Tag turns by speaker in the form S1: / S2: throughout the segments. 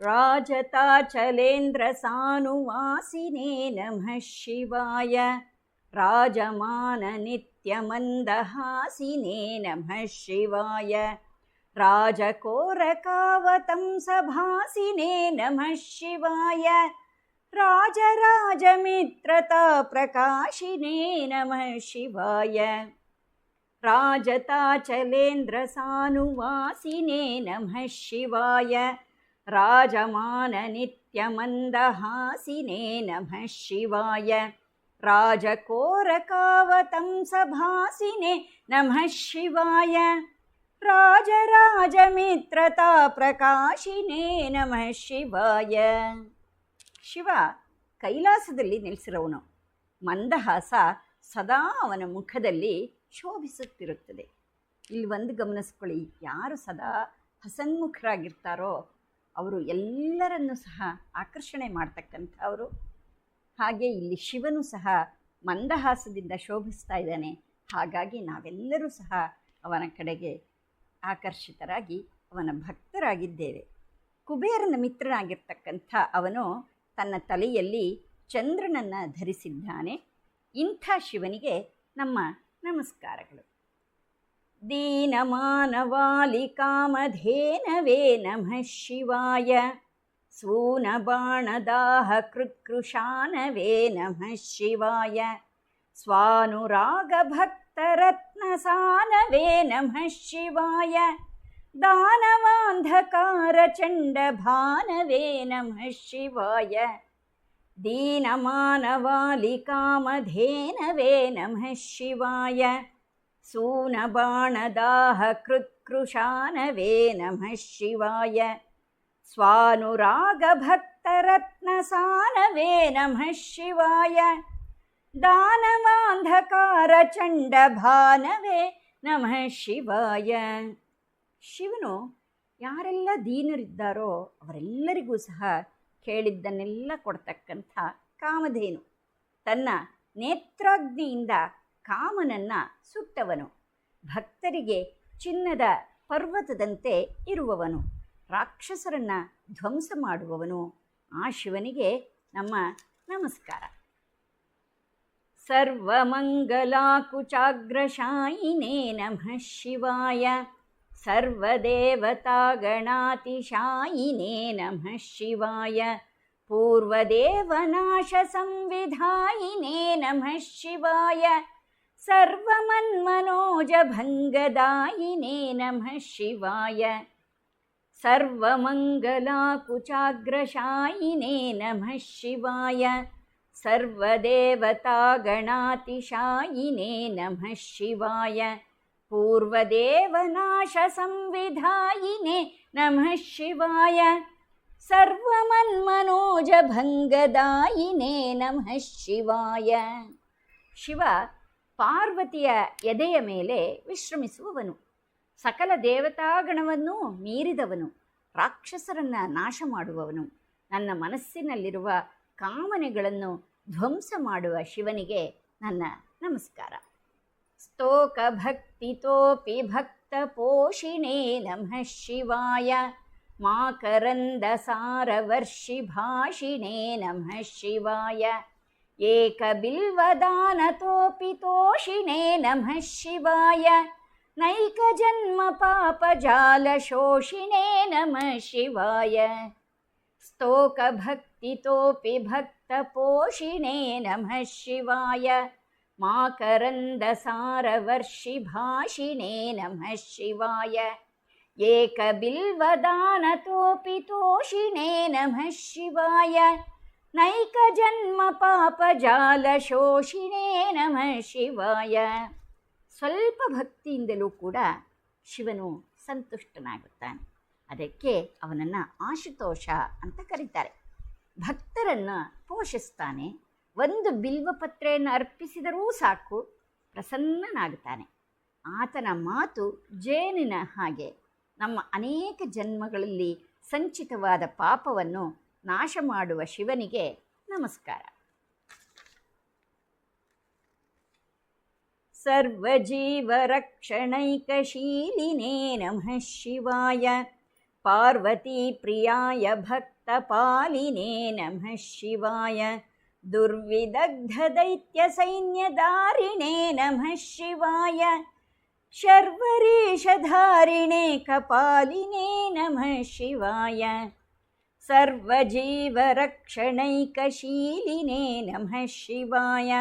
S1: राजताचलेन्द्रसानुवासिने नमः शिवाय राजमाननित्यमन्दहासिने नमः शिवाय राजकोरकावतंसभासिने नमः शिवाय राजराजमित्रताप्रकाशिने नमः शिवाय राजताचलेन्द्रसानुवासिने नमः शिवाय राजमाननित्यमन्दहासिने नमः शिवाय राजकोरकावतंसभासिने नमः शिवाय ರಾಜರಾಜಮಿತ್ರತಾಪ್ರಕಾಶಿನೇ ನಮಃ ಶಿವಾಯ. ಶಿವ ಕೈಲಾಸದಲ್ಲಿ ನೆಲೆಸಿರೋವನು. ಮಂದಹಾಸ ಸದಾ ಅವನ ಮುಖದಲ್ಲಿ ಶೋಭಿಸುತ್ತಿರುತ್ತದೆ. ಇಲ್ಲಿ ಒಂದು ಗಮನಿಸ್ಕೊಳ್ಳಿ, ಯಾರು ಸದಾ ಹಸನ್ಮುಖರಾಗಿರ್ತಾರೋ ಅವರು ಎಲ್ಲರನ್ನೂ ಸಹ ಆಕರ್ಷಣೆ ಮಾಡ್ತಕ್ಕಂಥವರು. ಹಾಗೆ ಇಲ್ಲಿ ಶಿವನು ಸಹ ಮಂದಹಾಸದಿಂದ ಶೋಭಿಸ್ತಾ ಇದ್ದಾನೆ. ಹಾಗಾಗಿ ನಾವೆಲ್ಲರೂ ಸಹ ಅವನ ಕಡೆಗೆ ಆಕರ್ಷಿತರಾಗಿ ಅವನ ಭಕ್ತರಾಗಿದ್ದೇವೆ. ಕುಬೇರನ ಮಿತ್ರನಾಗಿರ್ತಕ್ಕಂಥ ಅವನು ತನ್ನ ತಲೆಯಲ್ಲಿ ಚಂದ್ರನನ್ನು ಧರಿಸಿದ್ದಾನೆ. ಇಂಥ ಶಿವನಿಗೆ ನಮ್ಮ ನಮಸ್ಕಾರಗಳು. ದೀನಮಾನವಾಲಿಕಾಮಧೇನವೇ ನಮಃ ಶಿವಾಯ ಸೂನಬಾಣದಾಹ ಕೃತ್ಕೃಶಾನವೇ ನಮಃ ಶಿವಾಯ ಸ್ವಾನುರಾಗಭಕ್ತರತ್ನಸಾನವೇ ನಮಃ ಶಿವಾಯ ದಾನವಾಂಧಕಾರಚಂಡಭಾನವೇ ನಮಃ ಶಿವಾಯ ದೀನಮಾನವಾಲಿಕಾಮಧೇನವೇ ನಮಃ ಶಿವಾಯ ಸೂನಬಾಣದಾಹ ಕೃತ್ಕೃಶಾನವೇ ನಮಃ ಶಿವಾಯ ಸ್ವಾನುರಾಗಭಕ್ತರತ್ನಸಾನವೇ ನಮಃ ಶಿವಾಯ ದಾನವಾಂಧಕಾರಚಂಡಭಾನವೇ ನಮಃ ಶಿವಾಯ. ಶಿವನು ಯಾರೆಲ್ಲ ದೀನರಿದ್ದಾರೋ ಅವರೆಲ್ಲರಿಗೂ ಸಹ ಕೇಳಿದ್ದನ್ನೆಲ್ಲ ಕೊಡ್ತಕ್ಕಂಥ ಕಾಮಧೇನು. ತನ್ನ ನೇತ್ರಾಗ್ನಿಯಿಂದ ಕಾಮನನ್ನು ಸುಟ್ಟವನು. ಭಕ್ತರಿಗೆ ಚಿನ್ನದ ಪರ್ವತದಂತೆ ಇರುವವನು. ರಾಕ್ಷಸರನ್ನು ಧ್ವಂಸ ಮಾಡುವವನು. ಆ ಶಿವನಿಗೆ ನಮ್ಮ ನಮಸ್ಕಾರ. ಸರ್ವಮಂಗಲಾಕುಚಾಗ್ರಶಾಯಿನೇ ನಮಃ ಶಿವಾಯ ಸರ್ವದೇವತಾಗಣಾತಿಶಾಯಿನೇ ನಮಃ ಶಿವಾಯ ಪೂರ್ವದೇವನಾಶಸಂವಿಧಾಯಿನೇ ನಮಃ ಶಿವಾಯ ಸರ್ವಮನ್ಮನೋಜಭಂಗದಾಯಿನೇ ನಮಃ ಶಿವಾಯ ಸರ್ವಮಂಗಲಾಕುಚಾಗ್ರಶಾಯಿನೇ ನಮಃ ಶಿವಾಯ ಸರ್ವದೇವತಾಗಣಾತಿಶಾಯಿನೇ ನಮಃ ಶಿವಾಯ ಪೂರ್ವದೇವನಾಶಸಂವಿಧಾಯಿನೇ ನಮಃ ಶಿವಾಯ ಸರ್ವಮನ್ಮನೋಜಭಂಗದಾಯಿನೇ ನಮಃ ಶಿವಾಯ. ಶಿವ ಪಾರ್ವತಿಯ ಎದೆಯ ಮೇಲೆ ವಿಶ್ರಮಿಸುವವನು. ಸಕಲ ದೇವತಾಗಣವನ್ನು ಮೀರಿದವನು. ರಾಕ್ಷಸರನ್ನು ನಾಶ ಮಾಡುವವನು. ನನ್ನ ಮನಸ್ಸಿನಲ್ಲಿರುವ ಕಾಮನೆಗಳನ್ನು ಧ್ವಂಸ ಮಾಡುವ ಶಿವನಿಗೆ ನನ್ನ ನಮಸ್ಕಾರ. ಸ್ತೋಕ ಭಕ್ತಿತೋಪಿ ಭಕ್ತ ಪೋಷಿಣೇ ನಮಃ ಶಿವಾಯ ಮಾಕರಂದ ಸಾರವರ್ಷಿ ಭಾಷಿಣೇ ನಮಃ ಶಿವಾಯ ಏಕಬಿಲ್ವದಾನತೋಪಿ ತೋಷಿಣೇ ನಮಃ ಶಿವಾಯ ನೈಕ ಜನ್ಮ ಪಾಪ ಜಾಲ ಶೋಷಿಣೇ ನಮಃ ಶಿವಾಯ ಸ್ತೋಕ ಭಕ್ತಿತೋಪಿ ಭಕ್ತ ಪೋಷಿಣೇ ನಮಃ ಶಿವಾಯ ಮಾಕರಂದ ಸಾರವರ್ಷಿ ಭಾಷಿಣೇ ನಮಃ ಶಿವಾಯ ಏಕಬಿಲ್ವದಾನತೋಪಿ ತೋಷಿಣೇ ನಮಃ ಶಿವಾಯ ನೈಕ ಜನ್ಮ ಪಾಪ ಜಾಲ ಶೋಷಿಣೇ ನಮಃ ಶಿವಾಯ. ಸ್ವಲ್ಪ ಭಕ್ತಿಯಿಂದಲೂ ಕೂಡ ಶಿವನು ಸಂತುಷ್ಟನಾಗುತ್ತಾನೆ. ಅದಕ್ಕೆ ಅವನನ್ನು ಆಶುತೋಷ ಅಂತ ಕರೀತಾರೆ. ಭಕ್ತರನ್ನು ಪೋಷಿಸ್ತಾನೆ. ಒಂದು ಬಿಲ್ವಪತ್ರೆಯನ್ನು ಅರ್ಪಿಸಿದರೂ ಸಾಕು, ಪ್ರಸನ್ನನಾಗುತ್ತಾನೆ. ಆತನ ಮಾತು ಜೇನಿನ ಹಾಗೆ. ನಮ್ಮ ಅನೇಕ ಜನ್ಮಗಳಲ್ಲಿ ಸಂಚಿತವಾದ ಪಾಪವನ್ನು ನಾಶ ಮಾಡುವ ಶಿವನಿಗೆ ನಮಸ್ಕಾರ. ಸರ್ವಜೀವರಕ್ಷಣೈಕಶೀಲಿನೇ ನಮಃ ಶಿವಾಯ पार्वतीप्रियाय भक्तपालिने नमः शिवाय दुर्विदग्धदैत्यसैन्यधारिणे नमः शिवाय शर्वरीशधारिणे कपालिने नमः शिवाय सर्वजीवरक्षणैकशीलिने नमः शिवाय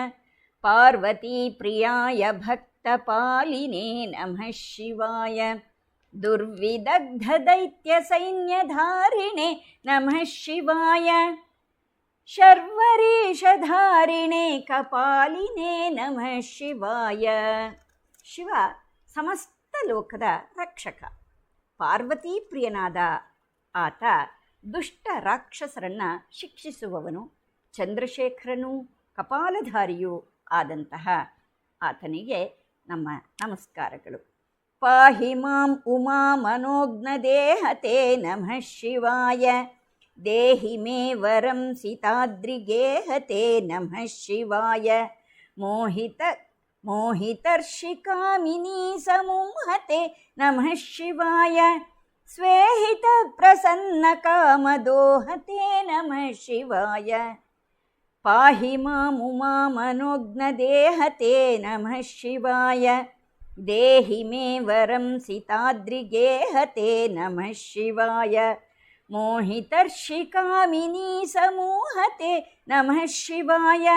S1: पार्वतीप्रियाय भक्तपालिने नमः शिवाय दुर्विदग्धदैत्यसैन्यधारिणे नमः शिवाय ಶರ್ವರೀಶಧಾರಿಣೆ ಕಪಾಲಿನೇ ನಮಃ ಶಿವಾಯ. ಶಿವ ಸಮಸ್ತ ಲೋಕದ ರಕ್ಷಕ. ಪಾರ್ವತೀ ಪ್ರಿಯನಾದ ಆತ ದುಷ್ಟ ರಾಕ್ಷಸರನ್ನು ಶಿಕ್ಷಿಸುವವನು. ಚಂದ್ರಶೇಖರನೂ ಕಪಾಲಧಾರಿಯೂ ಆದಂತಹ ಆತನಿಗೆ ನಮ್ಮ ನಮಸ್ಕಾರಗಳು. ಪಾಹಿ ಮಾಂ ಉಮಾ ಮನೋಜ್ಞ ದೇಹತೆ ನಮಃ ಶಿವಾಯ ದೇಹಿ ಮೇ ವರಂ ಸಿತಾದ್ರಿಗೇಹತೆ ನಮಃ ಶಿವಾಯ ಮೋಹಿತರ್ಷಿಕಾಮಿನಿ ಸಮೂಹತೆ ನಮಃ ಶಿವಾಯ ಸ್ವೇಹಿತ ಪ್ರಸನ್ನ ಕಾಮದೋಹತೆ ನಮಃ ಶಿವಾಯ ಪಾಹಿ ಮಾಂ ಉಮಾ ಮನೋಜ್ಞ ದೇಹತೆ ನಮಃ ಶಿವಾಯ ದೇಹಿ ಮೇ ವರಂ ಸಿತಾದ್ರಿಗೇಹತೆ ನಮಃ ಶಿವಾಯ ಮೋಹಿತರ್ಷಿಕಾಮಿನಿ ಸಮೂಹತೆ ನಮಃ ಶಿವಾಯ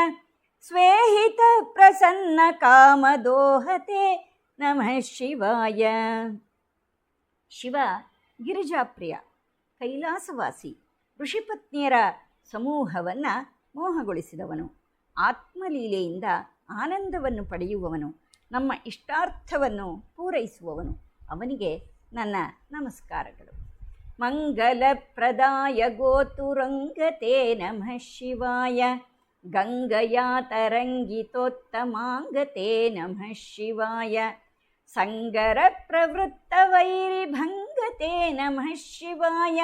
S1: ಸ್ವೇಹಿತ ಪ್ರಸನ್ನ ಕಾಮದೋಹತೆ ನಮಃ ಶಿವಾಯ. ಶಿವ ಗಿರಿಜಾಪ್ರಿಯ, ಕೈಲಾಸವಾಸಿ, ಋಷಿಪತ್ನಿಯರ ಸಮೂಹವನ್ನು ಮೋಹಗೊಳಿಸಿದವನು. ಆತ್ಮಲೀಲೆಯಿಂದ ಆನಂದವನ್ನು ಪಡೆಯುವವನು. ನಮ್ಮ ಇಷ್ಟಾರ್ಥವನ್ನು ಪೂರೈಸುವವನು. ಅವನಿಗೆ ನನ್ನ ನಮಸ್ಕಾರಗಳು. ಮಂಗಲಪ್ರದಾಯ ಗೋತುರಂಗತೆ ನಮಃ ಶಿವಾಯ ಗಂಗಯಾ ತರಂಗಿತೋತ್ತಮಾಂಗತೆ ನಮಃ ಶಿವಾಯ ಸಂಗರ ಪ್ರವೃತ್ತವೈರಿಭಂಗತೆ ನಮಃ ಶಿವಾಯ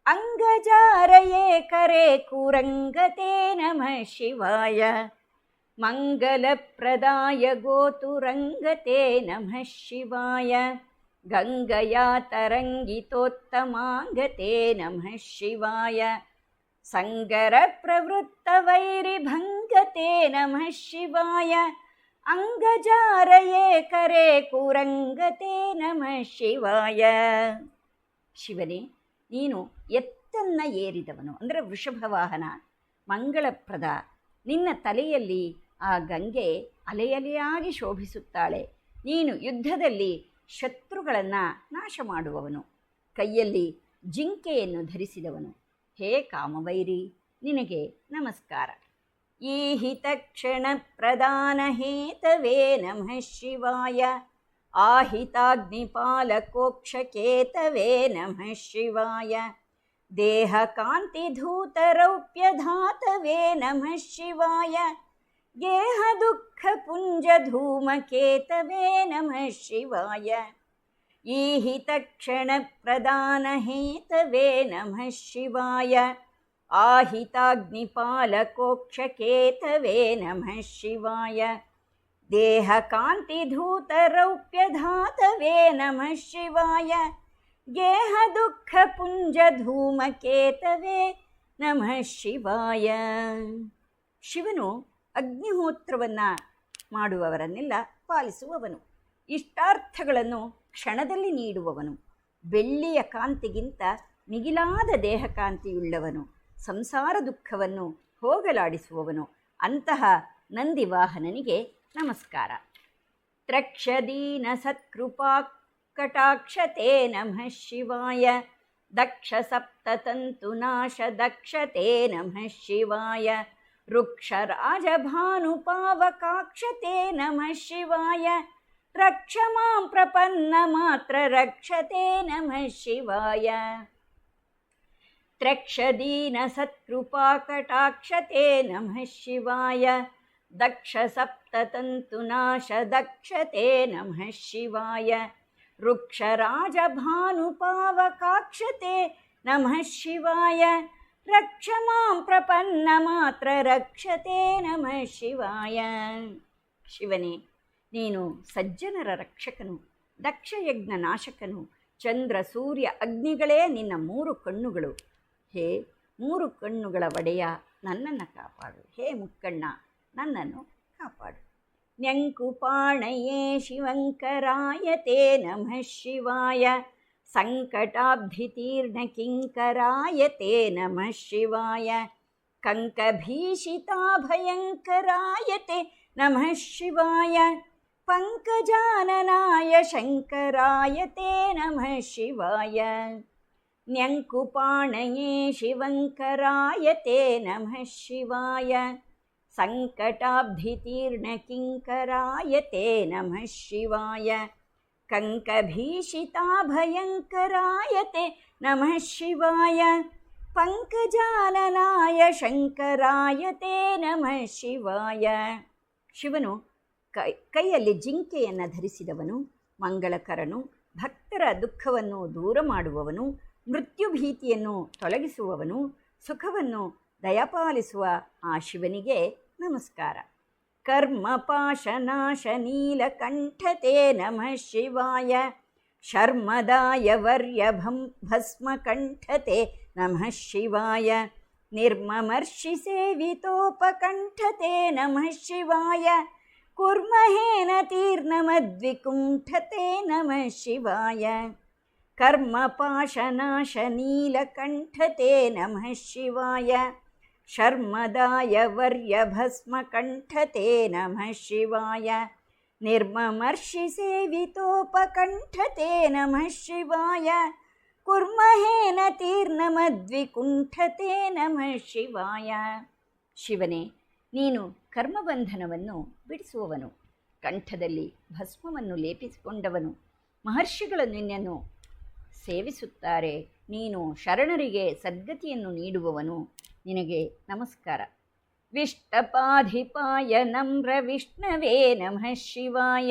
S1: ಅಂಗಜಾರಯೇ ಕರೆ ಕುರಂಗತೆ ನಮಃ ಶಿವಾಯ ಮಂಗಲಪ್ರದಾಯ ಗೋತುರಂಗತೆ ನಮಃ ಶಿವಾಯ ಗಂಗಯಾ ತರಂಗಿತೋತ್ತಮಾಂಗತೆ ನಮಃ ಶಿವಾಯ ಸಂಗರ ಪ್ರವೃತ್ತವೈರಿಭಂಗತೆ ನಮಃ ಶಿವಾಯ ಅಂಗಜಾರಯೇ ಕರೆ ಕುರಂಗತೆ ನಮಃ ಶಿವಾಯ. ಶಿವನೇ, ನೀನು ಎತ್ತನ್ನ ಏರಿದವನು, ಅಂದರೆ ವೃಷಭವಾಹನ, ಮಂಗಳಪ್ರದ. ನಿನ್ನ ತಲೆಯಲ್ಲಿ ಆ ಗಂಗೆ ಅಲೆಯಲೆಯಾಗಿ ಶೋಭಿಸುತ್ತಾಳೆ. ನೀನು ಯುದ್ಧದಲ್ಲಿ ಶತ್ರುಗಳನ್ನು ನಾಶ ಮಾಡುವವನು. ಕೈಯಲ್ಲಿ ಜಿಂಕೆಯನ್ನು ಧರಿಸಿದವನು. ಹೇ ಕಾಮವೈರಿ, ನಿನಗೆ ನಮಸ್ಕಾರ. ಈಹಿ ತಕ್ಷಣ ಪ್ರದಾನ ಹೇತವೇ ನಮಃ ಶಿವಾಯ ಆಹಿತಾಗ್ನಿಪಾಲಕೋಕ್ಷಕೇತವೇ ನಮಃ ಶಿವಾಯ ದೇಹ ಕಾಂತಿಧೂತರೌಪ್ಯಧಾತವೇ ನಮಃ ಶಿವಾಯ ಗೇಹ ದುಃಖ ಪುಂಜ ಧೂಮಕೇತವೇ ನಮಃ ಶಿವಾಯ ಈಹಿ ತಕ್ಷಣ ಪ್ರದಾನ ಹೇತವೇ ನಮಃ ಶಿವಾಯ ಆಹಿತಾಗ್ನಿಪಾಲಕೋಕ್ಷಕೇತವೇ ನಮಃ ಶಿವಾಯ ದೇಹ ಕಾಂತಿಧೂತರೌಪ್ಯಧಾತವೇ ನಮಃ ಶಿವಾಯ ಗೇಹ ದುಃಖ ಪುಂಜ ಧೂಮಕೇತವೇ ನಮಃ ಶಿವಾಯ. ಶಿವನು ಅಗ್ನಿಹೋತ್ರವನ್ನು ಮಾಡುವವರನ್ನೆಲ್ಲ ಪಾಲಿಸುವವನು. ಇಷ್ಟಾರ್ಥಗಳನ್ನು ಕ್ಷಣದಲ್ಲಿ ನೀಡುವವನು. ಬೆಳ್ಳಿಯ ಕಾಂತಿಗಿಂತ ಮಿಗಿಲಾದ ದೇಹಕಾಂತಿಯುಳ್ಳವನು. ಸಂಸಾರ ದುಃಖವನ್ನು ಹೋಗಲಾಡಿಸುವವನು. ಅಂತಹ ನಂದಿವಾಹನನಿಗೆ ನಮಸ್ಕಾರ. ತ್ರಕ್ಷದೀನ ಸತ್ಕೃಪಾ ಕಟಾಕ್ಷತೆ ನಮಃ ಶಿವಾಯ ದಕ್ಷ ಸಪ್ತತಂತುನಾಶ ದಕ್ಷತೆ ನಮಃ ಶಿವಾಯ ವೃಕ್ಷರಾಜಭಾನುಪಾವಕಾಕ್ಷತೆ ನಮಃ ಶಿವಾಯ ರಕ್ಷ ಮಾಂ ಪ್ರಪನ್ನ ಮಾತ್ರ ರಕ್ಷತೆ ನಮಃ ಶಿವಾಯ ತ್ರಕ್ಷದೀನ ಸತ್ಕೃಪಾ ಕಟಾಕ್ಷತೆ ನಮಃ ಶಿವಾಯ ದಕ್ಷ ಸಪ್ತತಂತುನಾಶ ದಕ್ಷತೆ ನಮಃ ಶಿವಾಯ ವೃಕ್ಷರಾಜಭಾನುಪಾವಕಾಕ್ಷತೆ ನಮಃ ಶಿವಾಯ ರಕ್ಷ ಮಾಂ ಪ್ರಪನ್ನ ಮಾತ್ರ ರಕ್ಷತೆ ನಮಃ ಶಿವಾಯ. ಶಿವನೇ, ನೀನು ಸಜ್ಜನರ ರಕ್ಷಕನು, ದಕ್ಷಯಜ್ಞ ನಾಶಕನು, ಚಂದ್ರ ಸೂರ್ಯ ಅಗ್ನಿಗಳೇ ನಿನ್ನ 3 ಕಣ್ಣುಗಳು. ಹೇ 3 ಕಣ್ಣುಗಳ ಒಡೆಯ, ನನ್ನನ್ನು ಕಾಪಾಡು. ಹೇ ಮುಕ್ಕಣ್ಣ, ನನ್ನನ್ನು ಕಾಪಾಡು. ನ್ಯಂಕುಪಾಣಯೇ ಶಿವಂಕರಾಯ ತೇ ನಮಃ ಶಿವಾಯ, ಸಂಕಟಾಬ್ಧಿತೀರ್ಣ ಕಿಂಕರಾಯ ತೇ ನಮಃ ಶಿವಾಯ, ಕಂಕಭೀಷಿತಾಭಯಂಕರಾಯ ತೇ ನಮಃ ಶಿವಾಯ, ಪಂಕಜಾನನಾಯ ಶಂಕರಾಯ ತೇ ನಮಃ ಶಿವಾಯ. ನ್ಯಂಕುಪಾಣಯೇ ಶಿವಂಕರಾಯ ತೇ ನಮಃ ಶಿವಾಯ, ಸಂಕಟಾಬ್ಧಿತೀರ್ಣ ಕಿಂಕರಾಯ ತೇ ನಮಃ ಶಿವಾಯ, ಕಂಕಭೀಷಿತಾಭಯಂಕರಾಯ ತೇ ನಮಃ ಶಿವಾಯ, ಪಂಕಜಾನನಾಯ ಶಂಕರಾಯ ತೇ ನಮಃ ಶಿವಾಯ. ಶಿವನು ಕೈಯಲ್ಲಿ ಜಿಂಕೆಯನ್ನು ಧರಿಸಿದವನು, ಮಂಗಳಕರನು, ಭಕ್ತರ ದುಃಖವನ್ನು ದೂರ ಮಾಡುವವನು, ಮೃತ್ಯು ಭೀತಿಯನ್ನು ತೊಲಗಿಸುವವನು, ಸುಖವನ್ನು ದಯಪಾಲಿಸುವ ಆ ಶಿವನಿಗೆ ನಮಸ್ಕಾರ. ಕರ್ಮಪಾಶನಾಶ ನೀಲಕಂಠ ತೇ ನಮಃ ಶಿವಾಯ, ಶರ್ಮದಾಯ ವರ್ಯ ಭಸ್ಮಕಂಠ ತೇ ನಮಃ ಶಿವಾಯ, ನಿರ್ಮಮರ್ಷಿ ಸೇವಿತೋಪಕಂಠ ತೇ ನಮಃ ಶಿವಾಯ, ಕುರ್ಮಹೇನ ತೀರ್ಣಮದ್ವಿಕುಂಠ ತೇ ನಮಃ ಶಿವಾಯ. ಕರ್ಮಪಾಶನಾಶ ನೀಲಕಂಠ ತೇ ನಮಃ ಶಿವಾಯ, ಶರ್ಮದಾಯ ವರ್ಯ ಭಸ್ಮಕಂಠ ತೇ ನಮಃ ಶಿವಾಯ, ನಿರ್ಮಮರ್ಷಿ ಸೇವಿತೋಪಕಂಠ ತೇ ನಮಃ ಶಿವಾಯ, ಕುರ್ಮಹೇನ ತೀರ್ಣಮದ್ವಿಕುಂಠ ತೇ ನಮಃ ಶಿವಾಯ. ಶಿವನೇ, ನೀನು ಕರ್ಮಬಂಧನವನ್ನು ಬಿಡಿಸುವವನು, ಕಂಠದಲ್ಲಿ ಭಸ್ಮವನ್ನು ಲೇಪಿಸಿಕೊಂಡವನು. ಮಹರ್ಷಿಗಳು ನಿನ್ನನ್ನು ಸೇವಿಸುತ್ತಾರೆ. ನೀನು ಶರಣರಿಗೆ ಸದ್ಗತಿಯನ್ನು ನೀಡುವವನು. ನಿನಗೆ ನಮಸ್ಕಾರ. ವಿಷ್ಟಪಾಧಿಪಾಯ ನಮ್ರ ವಿಷ್ಣವೇ ನಮಃ ಶಿವಾಯ,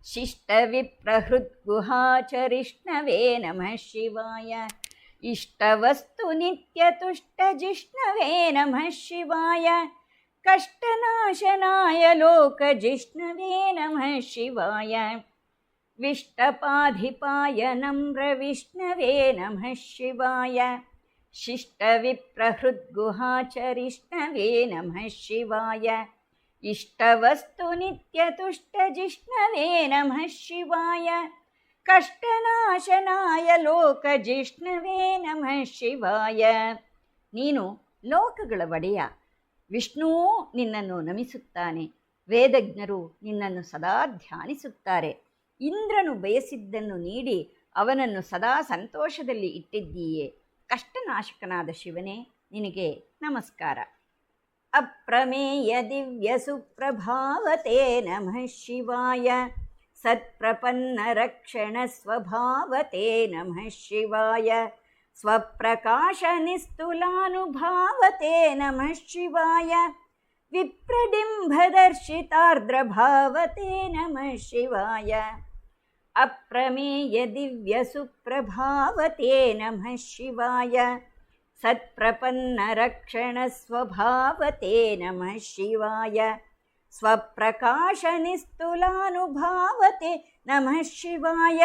S1: ಶಿಷ್ಟವಿಪ್ರಹೃದ್ಗುಹಾಚರಿಷ್ಣವೇ ನಮಃ ಶಿವಾಯ, ಇಷ್ಟವಸ್ತು ನಿತ್ಯತುಷ್ಟಜಿಷ್ಣವೇ ನಮಃ ಶಿವಾಯ, ಕಷ್ಟನಾಶನಾಯ ಲೋಕಜಿಷ್ಣವೇ ನಮಃ ಶಿವಾಯ. ವಿಷ್ಟಪಾಧಿಪಾಯ ನಮ್ರ ವಿಷ್ಣವೇ ನಮಃ ಶಿವಾಯ, ಶಿಷ್ಟವಿಪ್ರಹೃದ್ಗುಹಾಚರಿಷ್ಣವೇ ನಮಃ ಶಿವಾಯ, ಇಷ್ಟವಸ್ತು ನಿತ್ಯತುಷ್ಟಜಿಷ್ಣವೇ ನಮಃ ಶಿವಾಯ, ಕಷ್ಟನಾಶನಾಯ ಲೋಕಜಿಷ್ಣವೇ ನಮಃ ಶಿವಾಯ. ನೀನು ಲೋಕಗಳ ಒಡೆಯ. ವಿಷ್ಣುವೂ ನಿನ್ನನ್ನು ನಮಿಸುತ್ತಾನೆ. ವೇದಜ್ಞರು ನಿನ್ನನ್ನು ಸದಾ ಧ್ಯಾನಿಸುತ್ತಾರೆ. ಇಂದ್ರನು ಬಯಸಿದ್ದನ್ನು ನೀಡಿ ಅವನನ್ನು ಸದಾ ಸಂತೋಷದಲ್ಲಿ ಇಟ್ಟಿದ್ದೀಯೆ. ಕಷ್ಟನಾಶಕನಾದ ಶಿವನೇ, ನಿನಗೆ ನಮಸ್ಕಾರ. ಅಪ್ರಮೇಯ ದಿವ್ಯ ಸುಪ್ರಭಾವತೆ ನಮಃ ಶಿವಾಯ, ಸತ್ಪ್ರಪನ್ನ ರಕ್ಷಣ ಸ್ವಭಾವತೆ ನಮಃ ಶಿವಾಯ, ಸ್ವಪ್ರಕಾಶ ನಿಸ್ತುಲಾನುಭಾವತೆ ನಮಃ ಶಿವಾಯ, ವಿಪ್ರಡಿಂಬದರ್ಶಿತಾರ್ದ್ರಭಾವತೆ ನಮಃ ಶಿವಾಯ. ಅಪ್ರಮೇಯ ದಿವ್ಯ ಸುಪ್ರಭಾವತೆ ನಮಃ ಶಿವಾಯ, ಸತ್ಪ್ರಪನ್ನ ರಕ್ಷಣ ಸ್ವಭಾವತೆ ನಮಃ ಶಿವಾಯ, ಸ್ವಪ್ರಕಾಶ ನಿಸ್ತುಲಾನುಭಾವತೆ ನಮಃ ಶಿವಾಯ,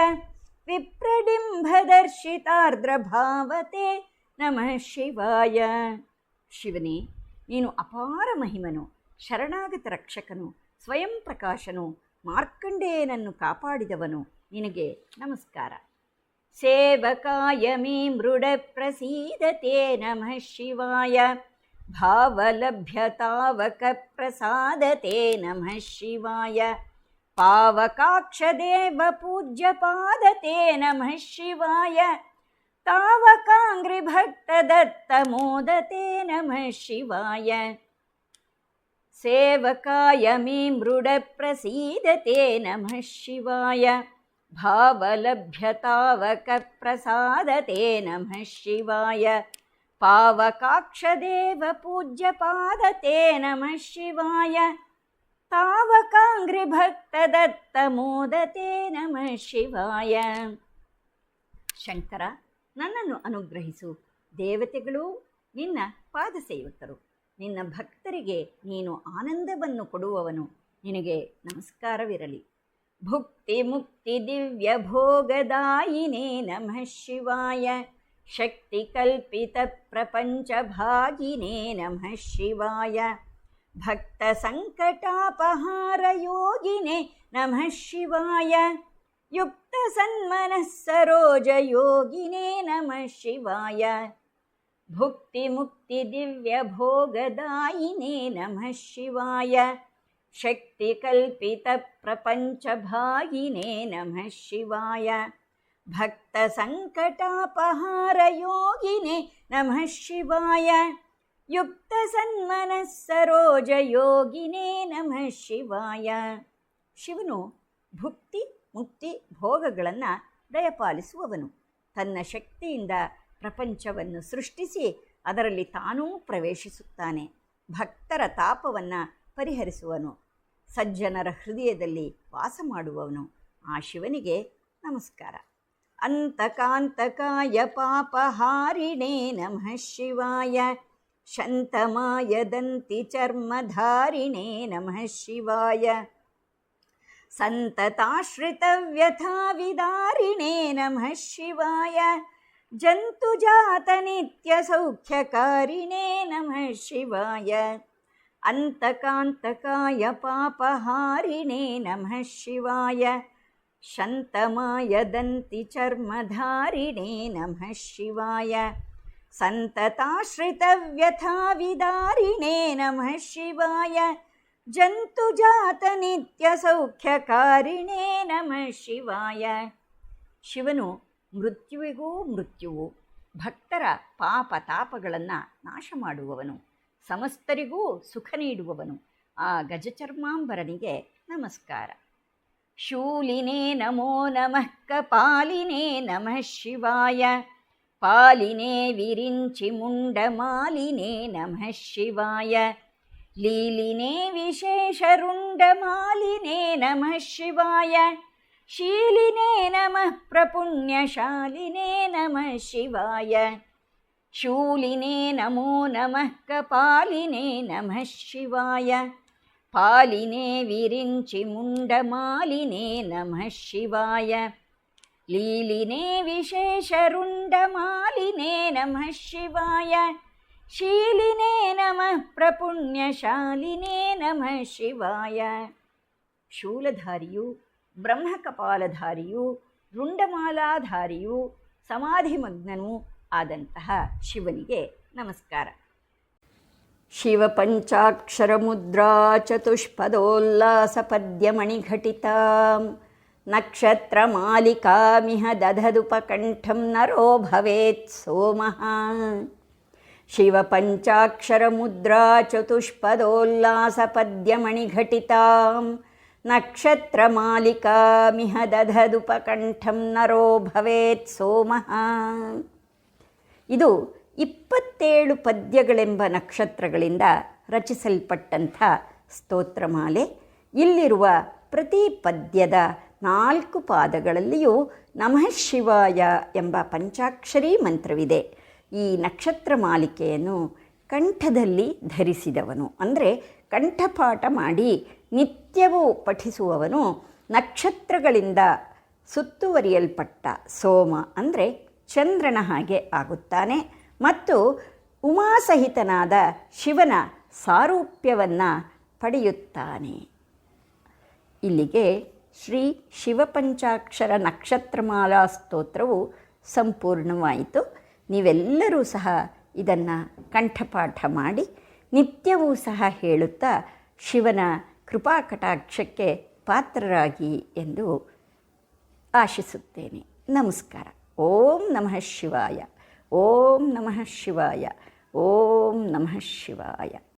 S1: ವಿಪ್ರಡಿಂಬದರ್ಶಿತಾರ್ದ್ರಭಾವತೆ ನಮಃ ಶಿವಾಯ. ಶಿವನೇ, ನೀನು ಅಪಾರ ಮಹಿಮನು, ಶರಣಾಗತ ರಕ್ಷಕನು, ಸ್ವಯಂ ಪ್ರಕಾಶನು, ಮಾರ್ಕಂಡೇಯನನ್ನು ಕಾಪಾಡಿದವನು. ನಿನಗೆ ನಮಸ್ಕಾರ. ಸೇವಕಾಯ ಮೇ ಮೃಡ ಪ್ರಸೀದತೆ ನಮಃ ಶಿವಾಯ, ಭಾವಲಭ್ಯತಾವಕ ಪ್ರಸಾದತೆ ನಮಃ ಶಿವಾಯ, ಪಾವಕಾಕ್ಷದೇವ ಪೂಜ್ಯ ಪಾದತೆ ನಮಃ ಶಿವಾಯ, ತಾವಕಾಂಗ್ರಿ ಭಕ್ತ ದತ್ತ ಮೋದತೆ ನಮಃ ಶಿವಾಯ. ಸೇವಕಾಯ ಮೇ ಮೃಡ ಪ್ರಸೀದತೆ ನಮಃ ಶಿವಾಯ, ಭಾವಲಭ್ಯತಾವಕ ಪ್ರಸಾದತೆ ನಮಃ ಶಿವಾಯ, ಪಾವಕಾಕ್ಷದೇವ ಪೂಜ್ಯ ಪಾದತೆ ನಮಃ ಶಿವಾಯ, ತಾವಕಾಂಗ್ರಿ ಭಕ್ತ ದತ್ತ ಮೋದತೆ ನಮಃ ಶಿವಾಯ. ಶಂಕರ, ನನ್ನನ್ನು ಅನುಗ್ರಹಿಸು. ದೇವತೆಗಳು ನಿನ್ನ ಪಾದಸೇವಕರು. ನಿನ್ನ ಭಕ್ತರಿಗೆ ನೀನು ಆನಂದವನ್ನು ಕೊಡುವವನು. ನಿನಗೆ ನಮಸ್ಕಾರವಿರಲಿ. भुक्तिमुक्तिदिव्यभोगदायिने नमः शिवाय शक्तिकल्पितप्रपञ्चभागिने नमः शिवाय भक्तसङ्कटापहारयोगिने नमः शिवाय युक्तसन्मनः सरोजयोगिने नमः शिवाय भुक्तिमुक्तिदिव्यभोगदायिने नमः शिवाय शक्तिकल्पितप्रपञ्चभागिने नमः शिवाय भक्तसङ्कटापहारयोगिने नमः शिवाय युक्तसन्मनः सरोजयोगिने नमः ಶಿವಾಯ. ಶಿವನು ಭುಕ್ತಿ ಮುಕ್ತಿ ಭೋಗಗಳನ್ನು ದಯಪಾಲಿಸುವವನು. ತನ್ನ ಶಕ್ತಿಯಿಂದ ಪ್ರಪಂಚವನ್ನು ಸೃಷ್ಟಿಸಿ ಅದರಲ್ಲಿ ತಾನೂ ಪ್ರವೇಶಿಸುತ್ತಾನೆ. ಭಕ್ತರ ತಾಪವನ್ನು ಪರಿಹರಿಸುವನು. ಸಜ್ಜನರ ಹೃದಯದಲ್ಲಿ ವಾಸ ಮಾಡುವವನು. ಆ ಶಿವನಿಗೆ ನಮಸ್ಕಾರ. ಅಂತಕಾಂತಕಾಯ ಪಾಪಹಾರಿಣೇ ನಮಃ ಶಿವಾಯ ಶಂತಮಾಯದಂತಿ ಚರ್ಮಧಾರಿಣೇ ನಮಃ ಶಿವಾಯ ಸಂತತಾಶ್ರಿತವ್ಯಥಾವಿದಾರಿಣೇ ನಮಃ ಶಿವಾಯ ಜಂತುಜಾತನಿತ್ಯಸೌಖ್ಯಕಾರಿಣೇ ನಮಃ ಶಿವಾಯ ಅಂತಕಾಂತಕಾಯ ಪಾಪಹಾರಿಣೇ ನಮಃ ಶಿವಾಯ ಶಂತಮಾಯದಂತಿ ಚರ್ಮಧಾರಿಣೇ ನಮಃ ಶಿವಾಯ ಸಂತತಾಶ್ರಿತವ್ಯಥಾವಿದಾರಿಣೇ ನಮಃ ಶಿವಾಯ ಜಂತುಜಾತನಿತ್ಯಸೌಖ್ಯಕಾರಿಣೇ ನಮಃ ಶಿವಾಯ. ಶಿವನು ಮೃತ್ಯುವಿಗೂ ಮೃತ್ಯುವು, ಭಕ್ತರ ಪಾಪ ತಾಪಗಳನ್ನು ನಾಶ ಮಾಡುವವನು, ಸಮಸ್ತರಿಗೂ ಸುಖ ನೀಡುವವನು. ಆ ಗಜಚರ್ಮಾಂಬರನಿಗೆ ನಮಸ್ಕಾರ. ಶೂಲಿನೇ ನಮೋ ನಮಃ ಕಪಾಲಿನೇ ನಮಃ ಶಿವಾಯ ಪಾಲಿನೇ ವಿರಿಂಚಿ ಮುಂಡಮಾಲಿನೇ ನಮಃ ಶಿವಾಯ ಲೀಲಿನೇ ವಿಶೇಷರುಂಡಮಾಲಿನೇ ನಮಃ ಶಿವಾಯ ಶೀಲಿನೇ ನಮಃ ಪ್ರಪುಣ್ಯಶಾಲಿನೇ ನಮಃ ಶಿವಾಯ ಶೂಲಿನೇ ನಮೋ ನಮಃ ಕಪಾಲಿನೇ ನಮಃ ಶಿವಾಯ ಪಾಲಿನೇ ವಿರಿಂಚಿ ಮುಂಡಮಾಲಿನೇ ನಮಃ ಶಿವಾಯ ಲೀಲಿನೇ ವಿಶೇಷರುಂಡಮಾಲಿನೇ ನಮಃ ಶಿವಾಯ ಶೀಲಿನೇ ನಮಃ ಪ್ರಪುಣ್ಯಶಾಲಿನೇ ನಮಃ ಶಿವಾಯ. ಶೂಲಧಾರಿಯು, ಬ್ರಹ್ಮಕಪಾಲಧಾರಿಯು, ರುಂಡಮಾಲಾಧಾರಿಯು, ಸಮಾಧಿಮಗ್ನನೂ ಆದಂತಹ ಶಿವನಿಗೆ ನಮಸ್ಕಾರ. ಶಿವಪಂಚಾಕ್ಷರಮುದ್ರಾ ಚತುಷ್ಪದೋಲ್ಲಾಸಪದ್ಯಮಣಿಘಟಿತಾ ನಕ್ಷತ್ರಮಾಲಿಕಾಮಿಹ ದಧದುಪಕಂಠಂ ನರೋ ಭವೇತ್ ಸೋಮಃ. ಶಿವಪಂಚಾಕ್ಷರಮುದ್ರಾ ಚತುಷ್ಪದೋಲ್ಲಾಸಪದ್ಯಮಣಿಘಟಿತಾ ನಕ್ಷತ್ರಮಾಲಿಕಾಮಿಹ ದಧದುಪಕಂಠಂ ನರೋ ಭವೇತ್ ಸೋಮಃ. ಇದು 27 ಪದ್ಯಗಳೆಂಬ ನಕ್ಷತ್ರಗಳಿಂದ ರಚಿಸಲ್ಪಟ್ಟಂಥ ಸ್ತೋತ್ರಮಾಲೆ. ಇಲ್ಲಿರುವ ಪ್ರತಿ ಪದ್ಯದ 4 ಪಾದಗಳಲ್ಲಿಯೂ ನಮಃ ಶಿವಾಯ ಎಂಬ ಪಂಚಾಕ್ಷರಿ ಮಂತ್ರವಿದೆ. ಈ ನಕ್ಷತ್ರ ಮಾಲಿಕೆಯನ್ನು ಕಂಠದಲ್ಲಿ ಧರಿಸಿದವನು, ಅಂದರೆ ಕಂಠಪಾಠ ಮಾಡಿ ನಿತ್ಯವೂ ಪಠಿಸುವವನು ನಕ್ಷತ್ರಗಳಿಂದ ಸುತ್ತುವರಿಯಲ್ಪಟ್ಟ ಸೋಮ ಅಂದರೆ ಚಂದ್ರನ ಹಾಗೆ ಆಗುತ್ತಾನೆ ಮತ್ತು ಉಮಾಸಹಿತನಾದ ಶಿವನ ಸಾರೂಪ್ಯವನ್ನು ಪಡೆಯುತ್ತಾನೆ. ಇಲ್ಲಿಗೆ ಶ್ರೀ ಶಿವಪಂಚಾಕ್ಷರ ನಕ್ಷತ್ರಮಾಲಾ ಸ್ತೋತ್ರವು ಸಂಪೂರ್ಣವಾಯಿತು. ನೀವೆಲ್ಲರೂ ಸಹ ಇದನ್ನು ಕಂಠಪಾಠ ಮಾಡಿ ನಿತ್ಯವೂ ಸಹ ಹೇಳುತ್ತಾ ಶಿವನ ಕೃಪಾಕಟಾಕ್ಷಕ್ಕೆ ಪಾತ್ರರಾಗಿ ಎಂದು ಆಶಿಸುತ್ತೇನೆ. ನಮಸ್ಕಾರ. ಓಂ ನಮಃ ಶಿವಾಯ. ಓಂ ನಮಃ ಶಿವಾಯ. ಓಂ ನಮಃ ಶಿವಾಯ.